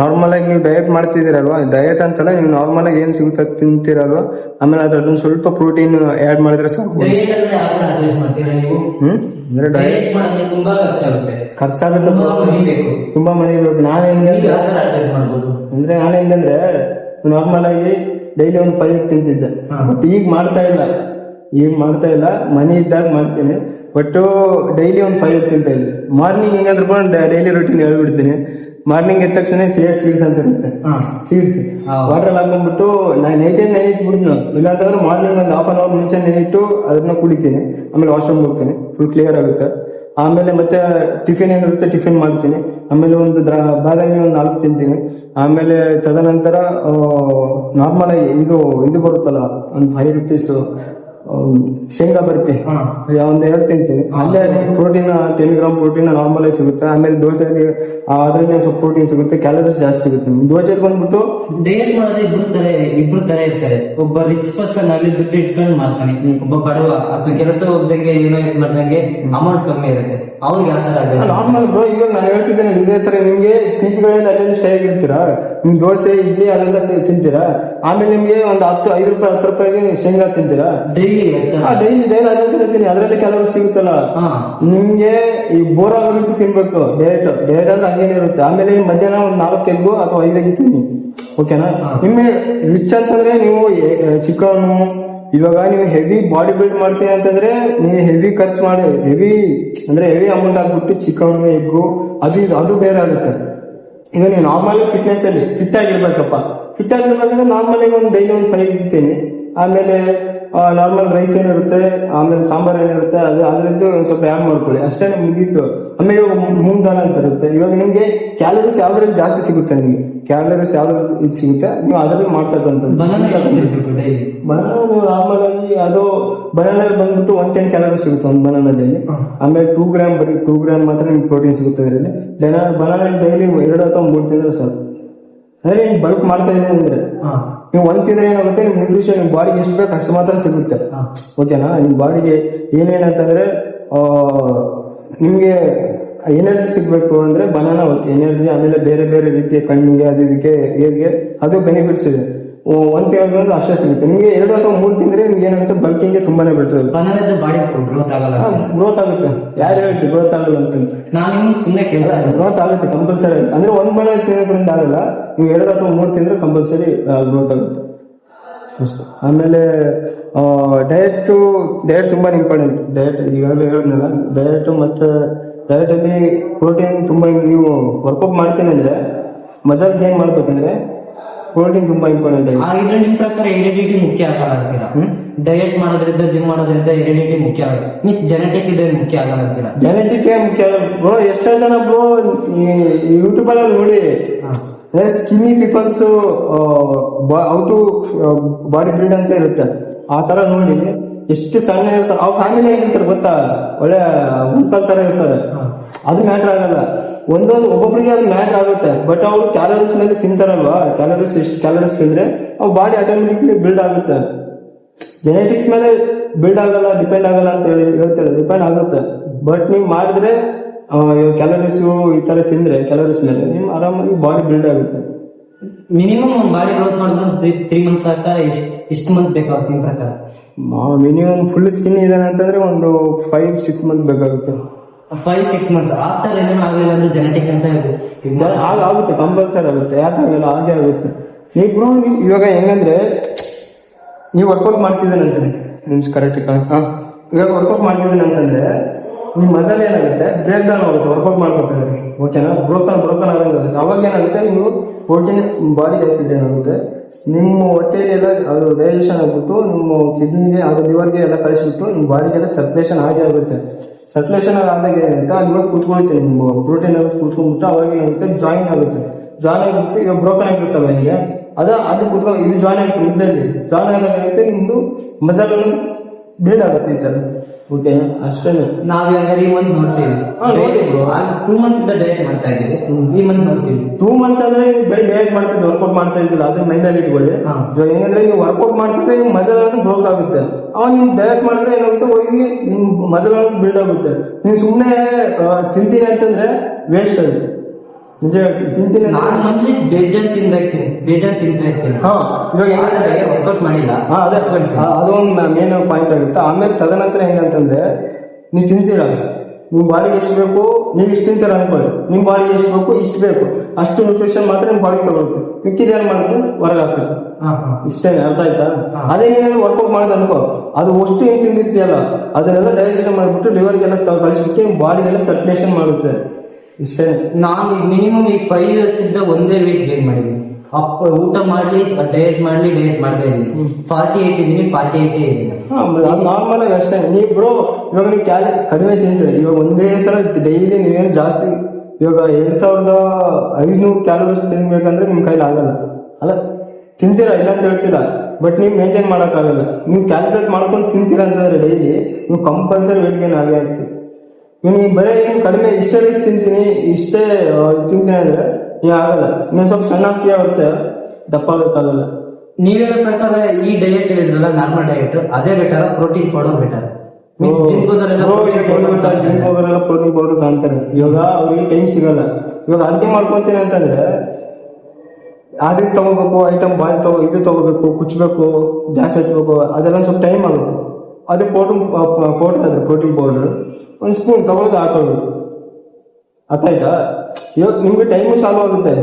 Normal ಆಗಿ ನೀವು diet ಮಾಡ್ತಿದ್ದೀರಲ್ವಾ, diet ಅಂತಲ್ಲ, ನೀವು ನಾರ್ಮಲ್ ಆಗಿ ಏನ್ ಸಿಗುತ್ತೆ ತಿಂತೀರಲ್ವಾ, ಆಮೇಲೆ ಅದ್ರದ್ದು ಸ್ವಲ್ಪ ಪ್ರೋಟೀನ್ ಆಡ್ ಮಾಡಿದ್ರೆ ಸಾಕು. ಅಂದ್ರೆ ಡಯಟ್ ತುಂಬಾ ಖರ್ಚಾಗುತ್ತೆ, ತುಂಬಾ ಮನಿ ಬೇಕು. ಅಂದ್ರೆ ನಾನು ಹೆಂಗಂದ್ರೆ ನಾರ್ಮಲ್ ಆಗಿ ಡೈಲಿ ಒಂದು 5 ತಿಂತಿದ್ದೆ, ಬಟ್ ಈಗ ಮಾಡ್ತಾ ಇಲ್ಲ. ಮನಿ ಇದ್ದಾಗ ಮಾಡ್ತೀನಿ, ಬಟ್ ಡೈಲಿ ಒಂದು 5 ತಿಂತಾ ಇದ್ದೆ. ಮಾರ್ನಿಂಗ್ ಹೆಂಗಾದ್ರು ಡೈಲಿ ರೂಟೀನ್ ಹೇಳ್ಬಿಡ್ತೀನಿ. ಮಾರ್ನಿಂಗ್ ಎದ್ದ ತಕ್ಷಣ ಸೀಡ್ಸ್ ಅಂತ ಇರುತ್ತೆ, ಸೀಡ್ಸ್ ವಾಟರ್ ಹಾಕೊಂಡ್ಬಿಟ್ಟು ನಾನು ನೆನೆಯಿಟ್ಟು ಬಿಡ್ತೀನಿ. ಇಲ್ಲಾಂತಂದ್ರೆ ಮಾರ್ನಿಂಗ್ ಒಂದು ಹಾಫ್ ಅನ್ ಅವರ್ ಮುಂಚೆ ನೆನೆಯಿಟ್ಟು ಅದನ್ನ ಕುಡಿತೀನಿ. ಆಮೇಲೆ ವಾಶ್ರೂಮ್ ಹೋಗ್ತೀನಿ, ಫುಲ್ ಕ್ಲಿಯರ್ ಆಗುತ್ತೆ. ಆಮೇಲೆ ಮತ್ತೆ ಟಿಫಿನ್ ಏನಿರುತ್ತೆ ಟಿಫಿನ್ ಮಾಡ್ತೀನಿ. ಆಮೇಲೆ ಒಂದು ಬಾದಾಮಿ ಒಂದು 4 ತಿಂತೀನಿ. ಆಮೇಲೆ ತದನಂತರ ನಾರ್ಮಲ್ ಆಗಿ ಇದು ಬರುತ್ತಲ್ಲ, ಒಂದು 5 ರೂಪೀಸ್ ಶೇಂಗಾ ಬರ್ಫಿ, ಒಂದ್ 2 ತಿಂತೀನಿ. ಅಲ್ಲೇ ಪ್ರೋಟೀನ್ 10 ಗ್ರಾಮ್ ಪ್ರೋಟೀನ್ ನಾರ್ಮಲ್ ಆಗಿ ಸಿಗುತ್ತೆ. ಆಮೇಲೆ ದೋಸೆಗೆ ಅದ್ರಲ್ಲಿ ಸ್ವಲ್ಪ ಪ್ರೋಟೀನ್ ಸಿಗುತ್ತೆ, ಕ್ಯಾಲರೀಸ್ ಜಾಸ್ತಿ ಸಿಗುತ್ತೆ. ದೋಸೆಗೆ ಬಂದ್ಬಿಟ್ಟು ಡಯಟ್ ಮಾಡಿದ್ರೆ ಇಬ್ರು ತರ ಇರ್ತಾರೆ. ಒಬ್ಬ ರಿಚ್ ಪರ್ಸನ್ ಅಲ್ಲಿ ದುಡ್ಡು ಇಟ್ಕೊಂಡು ಮಾಡ್ತಾನೆ, ಒಬ್ಬ ಬಡವ ಅಥವಾ ಕೆಲಸ ಹೋಗ್ದಂಗೆ ಏನೋ ಮಾಡ್ದಂಗೆ ಅಮೌಂಟ್ ಕಮ್ಮಿ ಇರುತ್ತೆ. ಅವ್ರಿಗೆ ಯಾವ ತರ ನಾರ್ಮಲ್ ಬ್ರೋ. ಈಗ ನಾನು ಹೇಳ್ತಿದ್ದೇನೆ ಇದೇ ತರ, ನಿಮ್ಗೆ ಪೀಸ್ಗಳಲ್ಲಿ ಅಲ್ಲೆಲ್ಲ ಸ್ಟೇ ಆಗಿರ್ತೀರಾ, ನಿಮ್ ದೋಸೆ ಇಡ್ಲಿ ಅದೆಲ್ಲ ತಿಂತೀರಾ. ಆಮೇಲೆ ನಿಮ್ಗೆ ಒಂದು 5 ರೂಪಾಯಿ 10 ರೂಪಾಯಿಗೆ ಶೇಂಗಾ ತಿಂತೀರಾ ಡೈಲಿ ಅದೇ ತಿಂತೀನಿ. ಅದ್ರಲ್ಲಿ ಕೆಲವರು ಸಿಗುತ್ತಲ್ಲ, ನಿಮ್ಗೆ ಈ ಬೋರ್ ಆಗೋದಕ್ಕೆ ತಿನ್ಬೇಕು. ಡಯಟ್ ಅಂದ್ರೆ ಹಂಗೇನಿರುತ್ತೆ. ಆಮೇಲೆ ಮಧ್ಯಾಹ್ನ ಒಂದು 4 ಎಗ್ಗು ಅಥವಾ 5 ಎಗ್ ತಿನ್ನಿ, ಓಕೆನಾ. ನಿಮ್ಗೆ ರಿಚ್ ಅಂತಂದ್ರೆ ನೀವು ಚಿಕನ್, ಇವಾಗ ನೀವು ಹೆವಿ ಬಾಡಿ ಬಿಲ್ಡ್ ಮಾಡ್ತೀನಿ ಅಂತಂದ್ರೆ ನೀವು ಹೆವಿ ಖರ್ಚು ಮಾಡಿ ಹೆವಿ ಅಮೌಂಟ್ ಆಗ್ಬಿಟ್ಟು ಚಿಕನ್ ಎಗ್ಗು ಅದು ಬೇರೆ ಆಗುತ್ತೆ. ಈಗ ನೀವು ನಾರ್ಮಲ್ ಫಿಟ್ನೆಸ್ ಅಲ್ಲಿ ಫಿಟ್ ಆಗಿರ್ಬೇಕಂದ್ರೆ ನಾರ್ಮಲ್ ಆಗಿ ಒಂದು ಡೈಲಿ ಒಂದು 5 ಇರ್ತೀನಿ. ಆಮೇಲೆ ನಾರ್ಮಲ್ ರೈಸ್ ಏನಿರುತ್ತೆ, ಆಮೇಲೆ ಸಾಂಬಾರ್ ಏನಿರುತ್ತೆ ಅದರದ್ದು ಸ್ವಲ್ಪ ಆ್ಯಡ್ ಮಾಡ್ಕೊಳ್ಳಿ, ಅಷ್ಟೇ ಮುಗೀತು. ಆಮೇಲೆ ಇವಾಗ ಮೂಂಗ್ ದಾಲ್ ಅಂತ ಇರುತ್ತೆ. ಇವಾಗ ನಿಮ್ಗೆ ಕ್ಯಾಲರೀಸ್ ಯಾವ್ದ್ರಲ್ಲಿ ಜಾಸ್ತಿ ಸಿಗುತ್ತೆ, ನಿಮ್ಗೆ ಕ್ಯಾಲರೀಸ್ ಯಾವ್ದ್ರಲ್ಲಿ ಇದು ಸಿಗುತ್ತೆ ನೀವು ಅದರಲ್ಲಿ ಮಾಡ್ತಕ್ಕಂಥದ್ದು. ಬನಾನ ನಾರ್ಮಲ್ ಆಗಿ ಅದು ಬನಾನಲ್ಲಿ ಬಂದ್ಬಿಟ್ಟು 110 ಕ್ಯಾಲರೀಸ್ ಸಿಗುತ್ತೆ ಒಂದು ಬನಾನಲ್ಲಿ. ಆಮೇಲೆ 2 ಗ್ರಾಮ್ ಮಾತ್ರ ನಿಮ್ಗೆ ಪ್ರೋಟೀನ್ ಸಿಗುತ್ತೆ ಇದರಲ್ಲಿ. ಬನಾನ ಡೈಲಿ 2 ಅಥವಾ 3 ತಿಂದ್ರೆ ಸಾಕು. ಅಂದ್ರೆ ನೀವು ಬಲ್ಕ್ ಮಾಡ್ತಾ ಇದ್ದೀವಿ ಅಂದ್ರೆ ನೀವು 1 ತಿಂದ್ರೆ ಏನಾಗುತ್ತೆ, ನಿಮ್ ನ್ಯೂಟ್ರಿಷನ್ ನಿಮ್ ಬಾಡಿಗೆ ಎಷ್ಟು ಬೇಕು ಅಷ್ಟು ಮಾತ್ರ ಸಿಗುತ್ತೆ, ಓಕೆನಾ. ನಿಮ್ ಬಾಡಿಗೆ ಏನೇನಂತಂದ್ರೆ ನಿಮ್ಗೆ ಎನರ್ಜಿ ಸಿಗ್ಬೇಕು ಅಂದ್ರೆ ಬನಾನ ಎನರ್ಜಿ. ಆಮೇಲೆ ಬೇರೆ ಬೇರೆ ರೀತಿಯ ಕಣ್ಣಿಗೆ ಅದಕ್ಕೆ ಹೇಗೆ ಅದು ಬೆನಿಫಿಟ್ಸ್ ಇದೆ. 1 ತಿಂಗಳು ಅಷ್ಟೇ ಸಿಗುತ್ತೆ ನಿಮ್ಗೆ. 2 ಅಥವಾ 3 ತಿಂದ್ರೆ ನಿಮ್ಗೆ ಏನಾಗುತ್ತೆ, ಬಲ್ಕಿಂಗ್ ತುಂಬಾನೇ ಬೆಟರ್. ಗ್ರೋತ್ ಆಗುತ್ತೆ. ಯಾರು ಹೇಳ್ತೀವಿ ಗ್ರೋತ್ ಆಗಲ್ಲ ಅಂತ? ಗ್ರೋತ್ ಆಗುತ್ತೆ ಕಂಪಲ್ಸರಿ. ಅಂದ್ರೆ 1 ಬನಾನ ತಿನ್ನೋದ್ರಿಂದ ಆಗಲ್ಲ, ನೀವು 2 ಅಥವಾ 3 ತಿಂದ್ರೆ ಕಂಪಲ್ಸರಿ ಗ್ರೋತ್ ಆಗುತ್ತೆ ಅಷ್ಟೇ. ಆಮೇಲೆ ಡಯಟ್ ತುಂಬಾ ಇಂಪಾರ್ಟೆಂಟ್. ಡಯಟ್ ಈಗಾಗಲೇ ಹೇಳಿದ್ನಲ್ಲ, ಡಯಟ್ ಮತ್ತೆ ಡಯಟ್ ಅಲ್ಲಿ ಪ್ರೋಟೀನ್ ತುಂಬಾ. ನೀವು ವರ್ಕೌಟ್ ಮಾಡ್ತೀನಿ ಅಂದ್ರೆ ಮಸಲ್ ಗೇನ್ ಮಾಡ್ಬೇಕಂದ್ರೆ ಪ್ರೋಟೀನ್ ತುಂಬಾ ಇಂಪಾರ್ಟೆಂಟ್ ಆಗಿದೆ. ನಿಮ್ ಪ್ರಕಾರ ಹೆರಿಡಿಟಿ ಮುಖ್ಯ ಆಗಲ್ಲ ಅಂತೀರಾ? ಡಯಟ್ ಮಾಡೋದ್ರಿಂದ ಜಿಮ್ ಮಾಡೋದ್ರಿಂದ ಹೆರಿಡಿಟಿ ಮುಖ್ಯ ಆಗಲ್ಲ, ಮೀನ್ಸ್ ಜೆನೆಟಿಕ್ ಇದೆ ಮುಖ್ಯ ಆಗಲ್ಲ ಅಂತೀರಾ? ಜೆನೆಟಿಕ್ ಮುಖ್ಯ ಬ್ರೋ. ಎಷ್ಟೋ ಜನ ಬ್ರೋ ಯೂಟ್ಯೂಬ್ ಅಲ್ಲಿ ನೋಡಿ skinny peoples how to body build ಅಂತ ಇರುತ್ತೆ. ಆ ತರ ನೋಡಿ ಎಷ್ಟು ಸಣ್ಣ ಇರ್ತಾರೆ, ಅವ್ರ ಫ್ಯಾಮಿಲಿ ಹೇಗಿರ್ತಾರೆ ಗೊತ್ತಾ, ಒಳ್ಳೆ ಉಂಕಲ್ ತರ ಇರ್ತಾರೆ. ಅದು ಮ್ಯಾಟರ್ ಆಗಲ್ಲ. ಒಬ್ಬೊಬ್ಬರಿಗೆ ಅದು ಮ್ಯಾಟರ್ ಆಗುತ್ತೆ. ಬಟ್ ಅವ್ರು ಕ್ಯಾಲರೀಸ್ ಮೇಲೆ ತಿಂತಾರಲ್ವಾ, ಎಷ್ಟು ಕ್ಯಾಲರೀಸ್ ತಿಂದ್ರೆ ಅವ್ರ ಬಾಡಿ ಆಟೋಮೆಟಿಕ್ಲಿ ಬಿಲ್ಡ್ ಆಗುತ್ತೆ. ಜೆನೆಟಿಕ್ಸ್ ಮೇಲೆ ಬಿಲ್ಡ್ ಆಗಲ್ಲ, ಡಿಪೆಂಡ್ ಆಗಲ್ಲ ಅಂತ ಹೇಳ್ತಾರೆ, ಡಿಪೆಂಡ್ ಆಗುತ್ತೆ. ಬಟ್ ನೀವು ಮಾಡಿದ್ರೆ ಕ್ಯಾಲರೀಸ್ ಈ ತರ ತಿಂದ್ರೆ ಕ್ಯಾಲರೀಸ್ ಮೇಲೆ ನಿಮ್ ಆರಾಮಾಗಿ ಬಾಡಿ ಬಿಲ್ಡ್ ಆಗುತ್ತೆ. ಮಿನಿಮಮ್ ಒಂದು ಬಾಡಿ ಗ್ರೋತ್ ಮಾಡಿದ್ರೆ 3 ಮಂತ್ಸ್ ಆಗ್ತಾ ಎಷ್ಟು ಮಂತ್ ಬೇಕಾಗುತ್ತೆ ನಿಮ್ ಪ್ರಕಾರ? ಮಿನಿಮಮ್ ಫುಲ್ ಸ್ಕಿನ್ ಇದೆ ಅಂತಂದ್ರೆ ಒಂದು 5-6 ಮಂತ್ ಬೇಕಾಗುತ್ತೆ. 5-6 ಮಂತ್ಸ್ ಆಫ್ಟರ್ ಏನೋ ಆಗಲಿಲ್ಲ ಅಂದ್ರೆ ಜೆನೆಟಿಕ್ ಅಂತ ಆಗುತ್ತೆ, ಕಂಪಲ್ಸರಿ ಆಗುತ್ತೆ. ಯಾಕಾಗಲ್ಲ, ಹಾಗೆ ಆಗುತ್ತೆ. ನೀವು ಇವಾಗ ಹೆಂಗಂದ್ರೆ ನೀವು ವರ್ಕೌಟ್ ಮಾಡ್ತಿದ್ದೇನೆ ಅಂತಾನೆ ಮೀನ್ಸ್ ಕರೆಕ್ಟ್. ಇವಾಗ ವರ್ಕೌಟ್ ಮಾಡ್ತಿದ್ದೇನೆ ಅಂತಂದ್ರೆ ನಿಮ್ ಮಸಲ್ ಏನಾಗುತ್ತೆ, ಬ್ರೇಕ್ ಡೌನ್ ಆಗುತ್ತೆ ವರ್ಕೌಟ್ ಮಾಡ್ಬೇಕಾದ್ರೆ, ಓಕೆನಾ. ಬ್ರೋಕನ್ ಆಗುತ್ತೆ. ಅವಾಗ ಏನಾಗುತ್ತೆ, ನೀವು ಪ್ರೋಟೀನ್ ಬಾಡಿ ಹಾಕಿದ್ರೆ ಏನಾಗುತ್ತೆ, ನಿಮ್ಮ ಹೊಟ್ಟೆಗೆ ಎಲ್ಲ ಅದು ಡೈಜೆಷನ್ ಆಗ್ಬಿಟ್ಟು ನಿಮ್ಮ ಕಿಡ್ನಿಗೆ ಅದು ಲಿವರ್ಗೆ ಎಲ್ಲ ಕಳಿಸ್ಬಿಟ್ಟು ನಿಮ್ಮ ಬಾಡಿಗೆಲ್ಲ ಸರ್ಕ್ಯುಲೇಷನ್ ಆಗೇ ಆಗುತ್ತೆ. ಸರ್ಕ್ಯುಲೇಷನ್ ಆದಾಗ ಏನಾಗುತ್ತೆ, ಅದು ಇವಾಗ ಕೂತ್ಕೊಳ್ತೀವಿ, ನಿಮ್ಮ ಪ್ರೋಟೀನ್ ಎಲ್ಲ ಕೂತ್ಕೊಂಡ್ಬಿಟ್ಟು ಅವಾಗ ಏನಾಗುತ್ತೆ, ಜಾಯಿನ್ ಆಗುತ್ತೆ. ಜಾಯಿನ್ ಆಗಿಬಿಟ್ಟು ಈಗ ಬ್ರೋಕನ್ ಆಗಿರುತ್ತಲ್ಲ ನಿಮಗೆ, ಅದು ಕೂತ್ಕೊಂಡು ಇಲ್ಲಿ ಜಾಯಿನ್ ಆಗುತ್ತೆ. ಇದ್ರಲ್ಲಿ ಜಾಯಿನ್ ಆದಾಗ ಏನಾಗುತ್ತೆ, ನಿಮ್ದು ಮಸಲ್ ಬಿಲ್ಡ್ ಆಗುತ್ತೆ ಈ ತರ, ಓಕೆ. ಅಷ್ಟೇ. ನಾವ್ ಈ ಮಂತ್ ನೋಡ್ತೀವಿ 2 ಮಂತ್ಸ್ ಡಯಟ್ ಮಾಡ್ತಾ ಇದೀವಿ, ಈ ಮಂತ್ ನೋಡ್ತೀವಿ 2 ಮಂತ್ ಅಂದ್ರೆ ಬರೀ ಡಯಟ್ ಮಾಡ್ತಿದ್ವಿ, ವರ್ಕೌಟ್ ಮಾಡ್ತಾ ಇದ್ದಿಲ್ಲ. ಅದ್ರ ಮೈಂಡಲ್ಲಿ ಇಟ್ಕೊಳ್ಳಿ. ಹೆಂಗಂದ್ರೆ ನೀವು ವರ್ಕೌಟ್ ಮಾಡ್ತಿದ್ರೆ ನಿಮ್ ಮಸಲ್ ಬ್ರೋಕ್ ಆಗುತ್ತೆ. ಅವಾಗ ನೀವು ಡಯಟ್ ಮಾಡಿದ್ರೆ ಏನಾಗುತ್ತೆ, ಹೋಗಿ ನಿಮ್ ಮಸಲ್ ಬಿಲ್ಡ್ ಆಗುತ್ತೆ. ನೀವು ಸುಮ್ಮನೆ ತಿಂತೀನಿ ಅಂತಂದ್ರೆ ವೇಸ್ಟ್ ಆಗುತ್ತೆ. ನಿಜ ಹೇಳ್ತೀನಿ, ತಿಂತೀನಿ ಅಂದ್ರೆ- ನಾನು ಮಂತ್ಲಿ ಬೇಜಾನ್ ತಿಂತಾ ಇರ್ತೀನಿ. ಹಾ ಇವಾಗ ಹೆಂಗಂದ್ರೆ ವರ್ಕೌಟ್ ಮಾಡಿಲ್ಲ. ಹಾ ಅದೇ ಅದು ಒಂದು ಮೇನ್ ಪಾಯಿಂಟ್ ಆಗುತ್ತೆ. ಆಮೇಲೆ ತದನಂತರ ಹೆಂಗಂತಂದ್ರೆ ನೀವು ತಿಂತೀರ, ನಿಮ್ ಬಾಡಿಗೆ ಎಷ್ಟು ಬೇಕು ನೀವು ಇಷ್ಟು ತಿಂತೀರ ಅನ್ಕೊಳ್ಳಿ, ನಿಮ್ ಬಾಡಿಗೆ ಎಷ್ಟು ಬೇಕು ಇಷ್ಟು ಬೇಕು, ಅಷ್ಟು ನ್ಯೂಟ್ರಿಷನ್ ಮಾತ್ರ ನಿಮ್ ಬಾಡಿಗೆ ತಗೊಳ್ಬೇಕು. ಮಿಕ್ಕಿದ ಏನ್ ಮಾಡುತ್ತೆ ಹೊರಗೆ ಹಾಕ್ಬೇಕು. ಇಷ್ಟೇ, ಅರ್ಥ ಆಯ್ತಾ? ಅದೇ ಏನಾದ್ರು ವರ್ಕೌಟ್ ಮಾಡೋದು ಅನ್ಕೋ, ಅದು ಅಷ್ಟು ಏನ್ ತಿಂದಿರ್ತೀಯಲ್ಲ ಅದನ್ನೆಲ್ಲ ಡೈಜೆಷನ್ ಮಾಡ್ಬಿಟ್ಟು ಲಿವರ್ಗೆಲ್ಲ ಕಳಿಸ್ಬಿಟ್ಟು ಬಾಡಿಗೆಲ್ಲ ಸರ್ಕ್ಯುಲೇಷನ್ ಮಾಡುತ್ತೆ. ಇಷ್ಟೇ. ನಾನು ಮಿನಿಮಮ್ ಈ 5 years ಇಂದ ಒಂದೇ ವೇಟ್ ಗೇನ್ ಮಾಡಿದ್ದೀನಿ. ಊಟ ಮಾಡ್ಲಿ ಡಯಟ್ ಮಾಡ್ತಾ ಇದ್ದೀನಿ. 48 ಇದ್ದೀನಿ, 48 ಇದ್ದೀನಿ. ಅದು ನಾರ್ಮಲ್ ಆಗಿ ಅಷ್ಟೇ. ನೀವು ಬ್ರೋ ಇವಾಗ ನೀವು ಕಡಿಮೆ ತಿಂದ್ರೆ ಇವಾಗ ಒಂದೇ ಸಲ ಡೈಲಿ ನೀವೇನು ಜಾಸ್ತಿ ಇವಾಗ 2500 ಕ್ಯಾಲೋರೀಸ್ ತಿನ್ಬೇಕಂದ್ರೆ ನಿಮ್ ಕೈಲಿ ಆಗಲ್ಲ. ಅಲ್ಲ ತಿಂತೀರಾ ಇಲ್ಲ ಅಂತ ಹೇಳ್ತಿಲ್ಲ, ಬಟ್ ನೀವು ಮೇಂಟೈನ್ ಮಾಡೋಕ್ಕಾಗಲ್ಲ. ನೀವು ಕ್ಯಾಲ್ಕುಲೇಟ್ ಮಾಡ್ಕೊಂಡು ತಿಂತೀರಾ ಅಂತಂದ್ರೆ ಡೈಲಿ ನೀವು ಕಂಪಲ್ಸರಿ ವೇಟ್ ಗೇನ್ ಆಗೇ ಆಗ್ತೀವಿ. ನೀವು ಬರೀ ಏನು ಕಡಿಮೆ ಇಷ್ಟೇ ರೈಸ್ ತಿಂತೀನಿ ಇಷ್ಟೇ ತಿಂತೀನಿ ಅಂದ್ರೆ ನೀವು ಆಗಲ್ಲ. ನೀವು ಸ್ವಲ್ಪ ಸಣ್ಣ ಅಕ್ಕಿ ಆಗುತ್ತೆ, ದಪ್ಪ ಆಗೋಕ್ಕಾಗಲ್ಲ. ನೀವ್ ಹೇಳೋ ಪ್ರಕಾರ ಈ ಡಯಟ್ ಹೇಳಿದ್ರಲ್ಲ, ನಾರ್ಮಲ್ ಡಯಟ್ ಅದೇ better, protein powder better? Gym ಹೋಗೋರೆಲ್ಲ ಪ್ರೋಟೀನ್ ಪೌಡರ್ ತಗೊಂತಾರೆ. ಇವಾಗ ಅವ್ರಿಗೆ ಟೈಮ್ ಸಿಗಲ್ಲ. ಇವಾಗ ಅಡುಗೆ ಮಾಡ್ಕೊಂತೀನಿ ಅಂತಂದ್ರೆ ಅದೇ ತಗೋಬೇಕು, ಐಟಮ್ ಬಾಯ್ ಇದು ತಗೋಬೇಕು, ಕುಚ್ಚಬೇಕು, ಗ್ಯಾಸ್ ಹಚ್ಬೇಕು, ಅದೆಲ್ಲ ಸ್ವಲ್ಪ ಟೈಮ್ ಆಗುತ್ತೆ. ಅದೇ ಪೌಡರ್ ಅದೇ ಪ್ರೋಟೀನ್ ಪೌಡರ್ ಒಂದು ಸ್ಪೂನ್ ತಗೊಳ್ಳೋದು ಹಾಕೋದು. ಅರ್ಥ ಆಯ್ತಾ? ಇವಾಗ ನಿಮ್ಗೆ ಟೈಮು ಸಾಲ್ವ್ ಆಗುತ್ತೆ.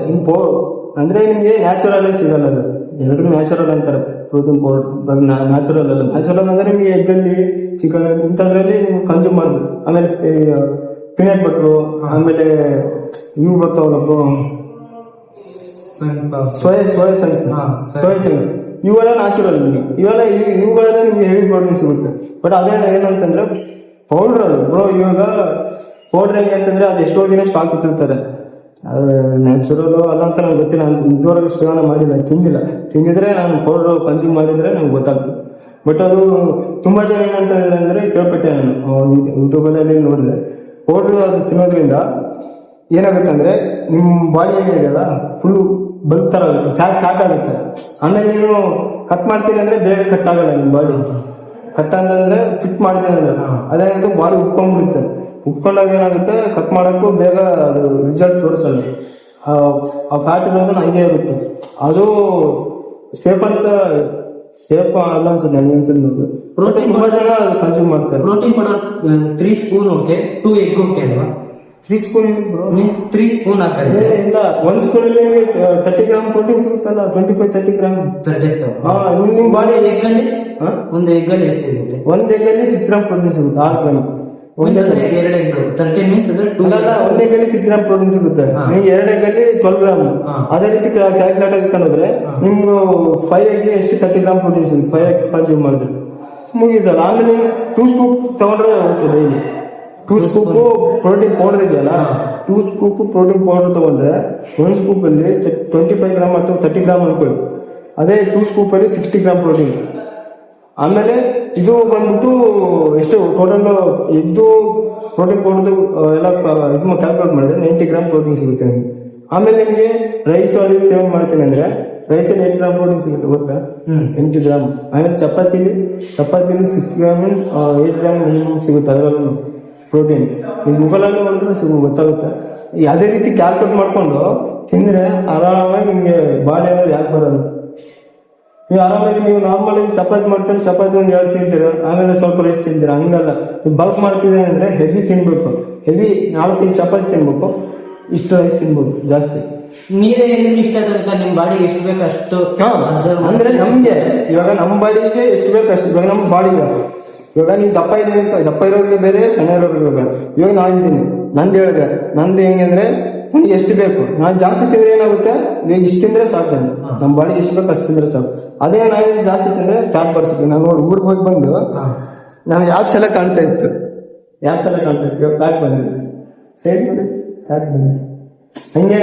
ಅಂದ್ರೆ ನಿಮ್ಗೆ ನ್ಯಾಚುರಲ್ ಸಿಗಲ್ಲ. ಅದು ಎಲ್ಲರೂ ನ್ಯಾಚುರಲ್ ಅಂತಾರೆ ಪ್ರೋಟೀನ್ ಪೌಡರ್, ನ್ಯಾಚುರಲ್ ಅಲ್ಲ. ನ್ಯಾಚುರಲ್ ಅಂದ್ರೆ ನಿಮ್ಗೆ ಎಗ್ಗಲ್ಲಿ ಚಿಕನ್ ಇಂಥದ್ರಲ್ಲಿ ನೀವು ಕನ್ಸ್ಯೂಮ್ ಮಾಡ್ಬೋದು. ಆಮೇಲೆ ಪೀನಟ್ ಬಟ್ರು, ಆಮೇಲೆ ಇವು ಬರ್ತಾವಲ್ಲ ಸೋಯಾ ಚಂಕ್ಸ್, ಇವೆಲ್ಲ ನ್ಯಾಚುರಲ್. ಇವುಗಳೆಲ್ಲ ನಿಮ್ಗೆ ಹೆವಿ ಪ್ರೋಟೀನ್ ಸಿಗುತ್ತೆ. ಬಟ್ ಅದೇ ಏನಂತಂದ್ರೆ ಪೌಡರ್ ಅದು ಬ್ರೋ. ಇವಾಗ ಪೌಡರ್ ಹೆಂಗೆ ಅಂತಂದ್ರೆ ಅದು ಎಷ್ಟೋ ದಿನ ಸ್ಟಾಕ್ ಇಟ್ಟಿರ್ತಾರೆ. ಅದು ನ್ಯಾಚುರಲ್ ಅಲ್ಲ ಅಂತ ನಂಗೆ ಗೊತ್ತಿಲ್ಲ. ನಾನು ಇದುವರೆಗೂ ಸೇವನೆ ಮಾಡಿಲ್ಲ, ತಿಂದಿದ್ರೆ ನಾನು ಪೌಡರ್ ಕನ್ಸ್ಯೂಮ್ ಮಾಡಿದ್ರೆ ನಂಗೆ ಗೊತ್ತಾಗ್ತದೆ. ಬಟ್ ಅದು ತುಂಬಾ ಜನ ಏನಂತ ಅಂದ್ರೆ ಕೇಳ್ಪಟ್ಟೆ ನಾನು ಯೂಟ್ಯೂಬಲ್ಲಿ ನೋಡಿದೆ. ಪೌಡರ್ ಅದು ತಿನ್ನೋದ್ರಿಂದ ಏನಾಗುತ್ತೆ ಅಂದ್ರೆ ನಿಮ್ಮ ಬಾಡಿ ಏನಿದೆಯಲ್ಲ ಫುಲ್ ಬಲ್ಕ್ ತರ ಆಗುತ್ತೆ, ಫ್ಯಾಟ್ ಆಗುತ್ತೆ. ಆಮೇಲೆ ನೀನು ಕಟ್ ಮಾಡ್ತೀನಿ ಅಂದ್ರೆ ಬೇಗ ಕಟ್ ಆಗಲ್ಲ ನಿಮ್ಮ ಬಾಡಿ. ಕಟ್ ಅಂತಂದ್ರೆ ಫಿಟ್ ಮಾಡಿದೆ ಅಂದ್ರೆ ಅದೇನಾಗುತ್ತೆ ಬಾಡಿ ಉಪ್ಕೊಂಡ್ಬಿಡುತ್ತೆ. ಉಪ್ಕೊಂಡಾಗ ಏನಾಗುತ್ತೆ ಕಟ್ ಮಾಡೋಕ್ಕೂ ಬೇಗ ಅದು ರಿಸಲ್ಟ್ ತೋರಿಸಲ್ಲ. ಆ ಫ್ಯಾಟ್ ಇರೋದು ಹಂಗೆ ಇರುತ್ತೆ. ಅದು ಸೇಫ್ ಅಲ್ಲ ಅನ್ಸುತ್ತೆ ನನಗೆ ಅನ್ಸುತ್ತೆ. ಪ್ರೋಟೀನ್ ತುಂಬಾ ಜನ ಕನ್ಸ್ಯೂಮ್ ಮಾಡ್ತಾರೆ. Protein powder 3 spoon okay, 2 egg okay ಅಲ್ವಾ? 3 ಸ್ಪೂನ್ ಮೀನ್ಸ್ 3 ಸ್ಪೂನ್ ಹಾಕಿ. ಇಲ್ಲ, 1 ಸ್ಪೂನಲ್ಲಿ 30 ಗ್ರಾಮ್ ಪ್ರೋಟೀನ್ ಸಿಗುತ್ತಲ್ಲ, 25-30 ಗ್ರಾಮ್. ನಿಮ್ ಬಾಡಿ ಎಗ್ಗಲ್ಲಿ ಒಂದು ಎಗ್ಗಲ್ಲಿ ಎಷ್ಟು ಸಿಗುತ್ತೆ? ಒಂದ್ ಎಗ್ಗಲ್ಲಿ 6 ಗ್ರಾಮ್ ಪ್ರೋಟೀನ್ ಸಿಗುತ್ತೆ. 6 ಗ್ರಾಮ್. 2 ಎಗ್ 30 ಮೀನ್ಸ್ ಅದು 2 ಒಂದ್ ಎಗ್ಗಲ್ಲಿ 6 ಗ್ರಾಮ್ ಪ್ರೋಟೀನ್ ಸಿಗುತ್ತೆ. ನೀವು 2 ಎಗ್ಗಲ್ಲಿ 12 ಗ್ರಾಮ್. ಅದೇ ರೀತಿ ಕ್ಯಾಲ್ಕುಲೇಟ್ ಇಟ್ಕೊಂಡ್ರೆ ನಿಮ್ಗೆ 5 ಎಗ್ಗೆ ಎಷ್ಟು 30 ಗ್ರಾಮ್ ಪ್ರೋಟೀನ್ ಸಿಗುತ್ತೆ. 5 ಎಗ್ ಕನ್ಸ್ಯೂಮ್ ಮಾಡಿದ್ರೆ ಮುಗಿದಲ್ಲ. ಆಮೇಲೆ 2 ಸ್ಕೂಪ್ ತಗೊಂಡ್ರೆ okay daily. 2 scoop protein powder ಇದೆಯಲ್ಲ, 2 ಸ್ಕೂಪ್ ಪ್ರೋಟೀನ್ ಪೌಡರ್ ತಗೊಂಡ್ರೆ 1 ಸ್ಕೂಪ್ ಅಲ್ಲಿ 25 ಗ್ರಾಮ್ ಅಥವಾ 30 ಗ್ರಾಮ್ ಅನ್ಕೊಳ್ಳಿ. ಅದೇ 2 ಸ್ಕೂಪ್ ಅಲ್ಲಿ 60 ಗ್ರಾಮ್ ಪ್ರೋಟೀನ್. ಆಮೇಲೆ ಇದು ಬಂದ್ಬಿಟ್ಟು ಎಷ್ಟು ಟೋಟಲ್ ಇದು ಪ್ರೋಟೀನ್ ಪೌಡರ್ ಎಲ್ಲ ಇದು ಕ್ಯಾಲ್ಕುಲೇಟ್ ಮಾಡಿದ್ರೆ 90 ಗ್ರಾಮ್ ಪ್ರೋಟೀನ್ ಸಿಗುತ್ತೆ ನಿಮಗೆ. ಆಮೇಲೆ ನಿಮಗೆ ರೈಸ್ ಅಲ್ಲಿ ಸೇವನ್ ಮಾಡ್ತೀನಿ ಅಂದ್ರೆ ರೈಸಲ್ಲಿ 8 ಗ್ರಾಮ್ ಪ್ರೋಟೀನ್ ಸಿಗುತ್ತೆ ಗೊತ್ತಾ? 8 ಗ್ರಾಮ್. ಆಮೇಲೆ ಚಪಾತಿಲಿ 6 ಗ್ರಾಮ್ 8 ಗ್ರಾಮ್ ಮಿನಿಮಮ್ ಸಿಗುತ್ತೆ. ಅದರಲ್ಲೂ ಪ್ರೋಟೀನ್ ನೀವು ಗೂಗಲಲ್ಲಿ ನೋಡಿದ್ರೆ ಗೊತ್ತಾಗುತ್ತೆ. ಯಾವುದೇ ರೀತಿ ಕ್ಯಾಲ್ಕುಲೇಟ್ ಮಾಡ್ಕೊಂಡು ತಿಂದ್ರೆ ಆರಾಮಾಗಿ ನಿಮಗೆ ಬಾಡಿ ಅನ್ನೋದು ಯಾಕೆ ಬರೋದು. ನೀವು ಆರಾಮಾಗಿ ನೀವು ನಾರ್ಮಲಿ ಚಪಾತಿ ಮಾಡ್ತೀರಿ, ಚಪಾತಿ ಒಂದು 2 ತಿಂತೀರ, ಆಮೇಲೆ ಸ್ವಲ್ಪ ರೈಸ್ ತಿಂತೀರ. ಹಂಗಲ್ಲ, ನೀವು ಬಲ್ಕ್ ಮಾಡ್ತಿದ್ದೀರಿ ಅಂದ್ರೆ ಹೆವಿ ತಿನ್ಬೇಕು. ಹೆವಿ 4 ಚಪಾತಿ ತಿನ್ಬೇಕು, ಇಷ್ಟು ರೈಸ್ ತಿನ್ಬೋದು ಜಾಸ್ತಿ. ನೀವೇ ಇಷ್ಟ ತನಕ ನಿಮ್ ಬಾಡಿಗೆ ಎಷ್ಟು ಬೇಕು ಅಷ್ಟು ಅಂದ್ರೆ ನಮ್ಗೆ ಇವಾಗ ನಮ್ಮ ಬಾಡಿಗೆ ಎಷ್ಟು ಬೇಕು ಅಷ್ಟು. ಇವಾಗ ನಮ್ಮ ಬಾಡಿಗೆ ಇವಾಗ ನೀವು ದಪ್ಪ ಇರೋರಿಗೆ ಬೇರೆ, ಸಣ್ಣ ಇರೋರಿಗೆ ಬೇರೆ. ಇವಾಗ ನಾನು ಇದ್ದೀನಿ, ನಂದು ಹೇಳಿದೆ, ನಂದು ಹೆಂಗೆ ಅಂದ್ರೆ ನನಗೆ ಎಷ್ಟು ಬೇಕು. ನಾನು ಜಾಸ್ತಿ ತಿಂದ್ರೆ ಏನಾಗುತ್ತೆ, ಇವಾಗ ಇಷ್ಟು ತಿಂದ್ರೆ ಸಾಕು. ನಮ್ಮ ಬಾಡಿಗೆ ಎಷ್ಟು ಬೇಕು ಅಷ್ಟು ತಿಂದ್ರೆ ಸಾಕು. ಅದೇ ನಾನು ಜಾಸ್ತಿ ತಿಂದ್ರೆ ಫ್ಯಾಟ್ ಬರ್ಸುತ್ತೆ. ನಾನು ನೋಡಿ ಊರಿಗೆ ಹೋಗಿ ಬಂದು ನಾನು ಯಾಕೆ ಸಲ ಕಾಣ್ತಾ ಇತ್ತು, ಇವಾಗ ಫ್ಯಾಟ್ ಬಂದಿದೆ. ಸೈಡ್ ಮಾಡಿ ಫ್ಯಾಟ್ ಬಂದಿದೆ. ಹಂಗೆ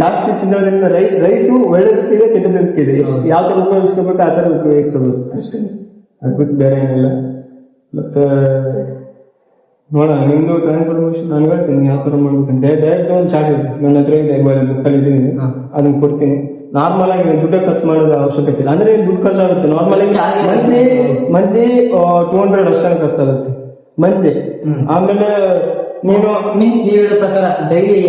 ಜಾಸ್ತಿ ತಿನ್ನೋದ್ರಿಂದ ರೈಸು ಒಳ್ಳೆದಕ್ಕಿದೆ ಕೆಟ್ಟದಕ್ಕಿದೆ. ಯಾವ ತರ ಉಪಯೋಗಿಸ್ಕೋಬೇಕು ಆ ತರ ಉಪಯೋಗಿಸ್ಕೋಬೇಕು ಅಷ್ಟೇ, ಅದ್ಬಿಟ್ಟು ಬೇರೆ ಏನಿಲ್ಲ. ಮತ್ತೆ ನೋಡೋಣ, ನಿಮ್ದು ಟ್ರಾನ್ಸ್ಫಾರ್ಮೇಶನ್ ನಾನು ಹೇಳ್ತೀನಿ ಯಾವ ತರ ಮಾಡ್ಬೇಕಂತ. ಡೈರೆಕ್ಟ್ ಒಂದು ಚಾರ್ಟ್ ಇದೆ ನನ್ನ ಹತ್ರ ಇದೆ, ಕಲಿತೀನಿ, ಅದನ್ನ ಕೊಡ್ತೀನಿ. ನಾರ್ಮಲ್ ಆಗಿ ದುಡ್ಡು ಖರ್ಚು ಮಾಡೋದು ಅವಶ್ಯಕತೆ ಇಲ್ಲ. ಅಂದ್ರೆ ದುಡ್ಡು ಖರ್ಚಾಗುತ್ತೆ ನಾರ್ಮಲ್ ಆಗಿ ಮಂತ್ಲಿ 200 ಅಷ್ಟೇ ಖರ್ಚಾಗುತ್ತೆ ಮಂತ್ಲಿ. ಆಮೇಲೆ ನೀನು ಮೀನ್ಸ್ ನೀವು ಹೇಳೋ ಪ್ರಕಾರ ಡೈಲಿ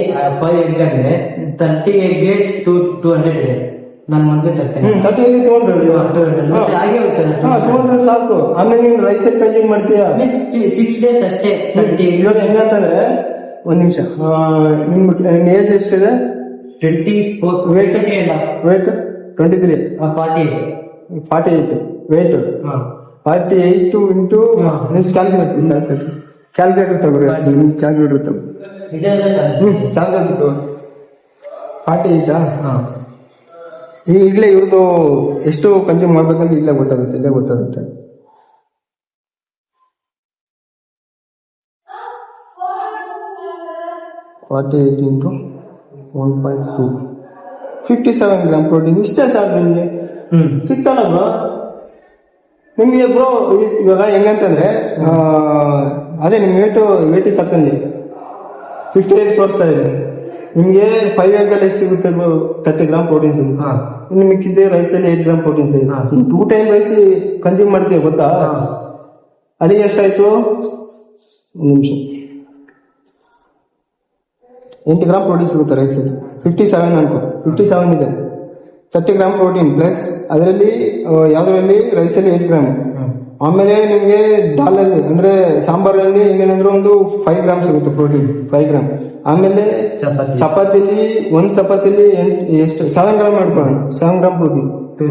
5 ಎಗ್ ಅಂದ್ರೆ 30 ಎಗ್ಗೆ 200 ಇದೆ. ನಾನು ಮುಂದೆ ತರ್ತೇನೆ. 30 ಎಗ್ 200 ಮತ್ತೆ ಹಾಗೆ ಹೋಗ್ತದೆ. 200 ಸಾಕು. ಆಮೇಲೆ ನೀನು ರೈಸ್ ಕನ್ಸ್ಯೂಮ್ ಮಾಡ್ತೀಯಾ? ಮೀನ್ಸ್ 6 ಡೇಸ್ ಅಷ್ಟೇ 30 ಇವಾಗ ಹೆಂಗಂತಂದ್ರೆ ಒಂದ್ ನಿಮಿಷ, ನಿಮ್ ಏಜ್ ಎಷ್ಟಿದೆ? 24 ವೇಟ್ 23 48 ವೇಟ್ 48 ಇಂಟು ಕ್ಯಾಲ್ಕುಲೇಟರ್ ತಗೋರಿ. ಕ್ಯಾಲ್ಕುಲೇಟರ್ ತಗೋ. ಕ್ಯಾಲ್ಕುಲೇಟರ್ ತಗೋ. 48 ಈಗಲೇ ಇವ್ರದ್ದು ಎಷ್ಟು ಕನ್ಸ್ಯೂಮ್ ಮಾಡ್ಬೇಕಂತ ಇಲ್ಲೇ ಗೊತ್ತಾಗುತ್ತೆ. Into 1.2 57 gram protein. ಇಷ್ಟೇ ಸಾಕು ನಿಮಗೆ ಸಿಗ್ತಾನ ಬ್ರೋ. ನಿಮಗೆ ಬ್ರೋ ಇವಾಗ ಹೆಂಗಂತಂದ್ರೆ ಅದೇ ನಿಮ್ ವೇಟ್ ತಕ್ಕಂಗೆ 58 ತೋರಿಸ್ತಾ ಇದೆ. ನಿಮ್ಗೆ 5 ಎಗ್ ಅಲ್ಲಿ ಎಷ್ಟು ಸಿಗುತ್ತೆ? 30 ಗ್ರಾಮ್ ಪ್ರೋಟೀನ್ ಸಿಗುತ್ತೆ. ಇನ್ನು ಮಿಕ್ಕಿದ್ದೆ ರೈಸ್ ಅಲ್ಲಿ 8 ಗ್ರಾಮ್ ಪ್ರೋಟೀನ್ ಸಿಗುತ್ತೆ. 2 ಟೈಮ್ ರೈಸ್ ಕನ್ಸ್ಯೂಮ್ ಮಾಡ್ತೀವಿ ಗೊತ್ತಾ? ಅಲ್ಲಿಗೆ ಎಷ್ಟಾಯ್ತು? ಒಂದು ನಿಮಿಷ, 8 ಗ್ರಾಮ್ ಪ್ರೋಟೀನ್ ಸಿಗುತ್ತೆ ರೈಸ್ ಅಲ್ಲಿ. 57 ಇದೆ. 30 ಗ್ರಾಮ್ ಪ್ರೋಟೀನ್ ಪ್ಲಸ್ ಅದರಲ್ಲಿ ಯಾವ್ದ್ರಲ್ಲಿ ರೈಸಲ್ಲಿ 8 ಗ್ರಾಮ್. ಆಮೇಲೆ ನಿಮ್ಗೆ ದಾಲಲ್ಲಿ ಅಂದ್ರೆ ಸಾಂಬಾರಲ್ಲಿ ಏನಂದ್ರೆ ಒಂದು 5 ಗ್ರಾಮ್ ಸಿಗುತ್ತೆ ಪ್ರೋಟೀನ್, 5 ಗ್ರಾಮ್. ಆಮೇಲೆ ಚಪಾತಿಲಿ ಒಂದ್ ಚಪಾತಿಲಿ ಎಷ್ಟು 7 ಗ್ರಾಮ್ ಮಾಡ್ಕೊಳ್ಳೋಣ, 7 ಗ್ರಾಮ್ ಪ್ರೋಟೀನ್. 2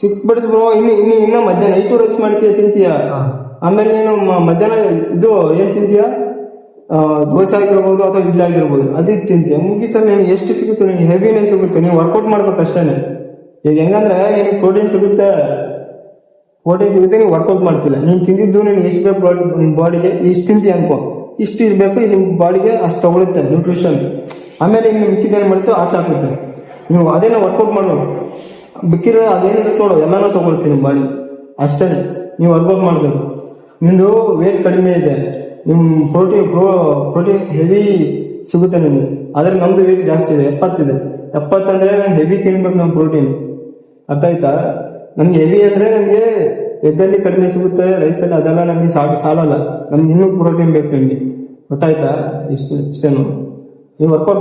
ಸಿಕ್ಬಿಡ್ತು ಬ್ರೋ. ಇನ್ನು ಮಧ್ಯಾಹ್ನ ನೈಟು ರೈಸ್ ಮಾಡ್ತೀಯ ತಿಂತೀಯ. ಆಮೇಲೆ ನೀನು ಮಧ್ಯಾಹ್ನ ಇದು ಏನ್ ತಿಂತೀಯ? ದೋಸೆ ಆಗಿರ್ಬೋದು ಅಥವಾ ಇಡ್ಲಿ ಆಗಿರ್ಬೋದು, ಅದಕ್ಕೆ ತಿಂತೀಯ. ಮುಗಿತಲ್ಲ, ನಿಮ್ಗೆ ಎಷ್ಟು ಸಿಗುತ್ತೆ? ನಿಮ್ಗೆ ಹೆವಿನೆಸ್ ಸಿಗುತ್ತೆ. ನೀವು ವರ್ಕೌಟ್ ಮಾಡ್ಬೇಕು ಅಷ್ಟೇನೆ. ಈಗ ಹೆಂಗಂದ್ರೆ ನಿಮ್ಗೆ ಪ್ರೋಟೀನ್ ಸಿಗುತ್ತೆ, ನೀವು ವರ್ಕೌಟ್ ಮಾಡ್ತಿಲ್ಲ. ನೀನ್ ತಿಂದಿದ್ದು ನಿನ್ಗೆ ಎಷ್ಟು ಬೇಕು ನಿಮ್ ಬಾಡಿಗೆ ಇಷ್ಟು ತಿಂತೀಯ ಅನ್ಕೋ, ಇಷ್ಟು ಇರ್ಬೇಕು ನಿಮ್ ಬಾಡಿಗೆ ಅಷ್ಟು ತಗೊಳುತ್ತೆ ನ್ಯೂಟ್ರಿಷನ್. ಆಮೇಲೆ ಇನ್ನು ಮಿಕ್ಕಿದೇನು ಮಾಡುತ್ತೋ ಆಚೆ ಹಾಕುತ್ತೆ. ನೀವು ಅದೇನೋ ವರ್ಕೌಟ್ ಮಾಡೋದು ಬಿಕ್ಕಿರೋ ಅದೇನು ನೋಡು ಎಲ್ಲಾನು ತಗೊಳ್ತೀನಿ ನಿಮ್ ಬಾಡಿ ಅಷ್ಟೇ. ನೀವು ವರ್ಕೌಟ್ ಮಾಡ್ಬೇಕು. ನಿಮ್ದು ವೇಟ್ ಕಡಿಮೆ ಇದೆ, ನಿಮ್ ಪ್ರೋಟೀನ್ ಹೆವಿ ಸಿಗುತ್ತೆ ನಿಮ್ಗೆ. ಆದ್ರೆ ನಮ್ದು ವೇಟ್ ಜಾಸ್ತಿ ಇದೆ, 70 ಇದೆ. 70 ಅಂದ್ರೆ ನಾನು ಹೆವಿ ತಿನ್ಬೇಕು ನಮ್ ಪ್ರೋಟೀನ್. ಅರ್ಥ ಆಯ್ತಾ? ನಮ್ಗೆ ಹೆವಿ ಅಂದ್ರೆ ನಮ್ಗೆ ಎಗ್ಗಲ್ಲಿ ಕಡಿಮೆ ಸಿಗುತ್ತೆ, ರೈಸಲ್ಲಿ ಅದೆಲ್ಲ ನಮ್ಗೆ ಸಾಲಲ್ಲ. ನಮ್ಗೆ ಇನ್ನೂ ಪ್ರೋಟೀನ್ ಬೇಕು ನಿಮ್ಗೆ. ಗೊತ್ತಾಯ್ತಾ? ಇಷ್ಟೇನು. ನೀವು ವರ್ಕೌಟ್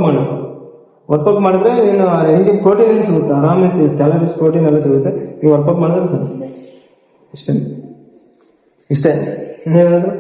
ಮಾಡಿದ್ರೆ ನೀನು ಹೆಂಗೆ ಪ್ರೋಟೀನ್ ಎಲ್ಲ ಸಿಗುತ್ತೆ, ಆರಾಮೇ ಸಿಗುತ್ತೆ. ಕ್ಯಾಲರೀಸ್ ಪ್ರೋಟೀನ್ ಎಲ್ಲ ಸಿಗುತ್ತೆ. ನೀವು ವರ್ಕೌಟ್ ಮಾಡಿದ್ರೆ ಸರ್ ಇಷ್ಟೇ. ನೀವು ಹೇಳಿದ್ರು